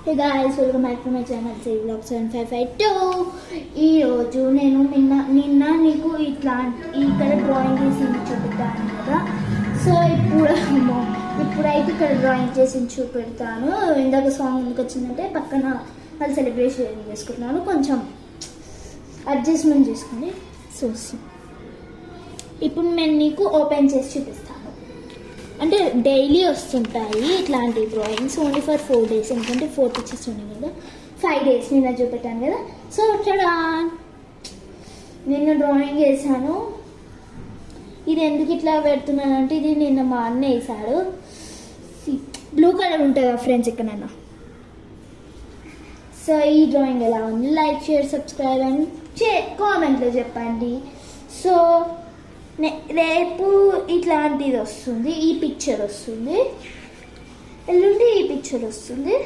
Hey guys, welcome back to my channel Sri blog 7552. ఈరోజు నేను నిన్న నీకు ఇక్కడ డ్రాయింగ్ చేసి చూపెట్టాను కదా. సో ఇప్పుడైతే ఇక్కడ డ్రాయింగ్ చేసి చూపెడతాను. ఇందాక సాంగ్ ఎందుకు వచ్చిందంటే పక్కన వాళ్ళు సెలబ్రేషన్ చేసుకుంటున్నాను, కొంచెం అడ్జస్ట్మెంట్ చేసుకోండి. సో ఇప్పుడు నేను నీకు ఓపెన్ చేసి చూపిస్తాను. అంటే డైలీ వస్తుంటాయి ఇట్లాంటి డ్రాయింగ్స్, ఓన్లీ ఫర్ 4 days. ఎందుకంటే 4 పిక్చర్స్ ఉన్నాయి కదా, 5 days నిన్న చూపెట్టాను కదా. సో ఇక్కడ నిన్న డ్రాయింగ్ వేసాను. ఇది ఎందుకు ఇట్లా పెడుతున్నానంటే ఇది నిన్న మా అన్న వేసాడు. బ్లూ కలర్ ఉంటుంది ఫ్రెండ్స్ ఎక్కడైనా. సో ఈ డ్రాయింగ్ ఎలా ఉంది, లైక్ షేర్ సబ్స్క్రైబ్ అండ్ కామెంట్లో చెప్పండి. సో రేపు ఇట్లాంటిది వస్తుంది, ఈ పిక్చర్ వస్తుంది, ఎల్లుండి ఈ పిక్చర్ వస్తుంది.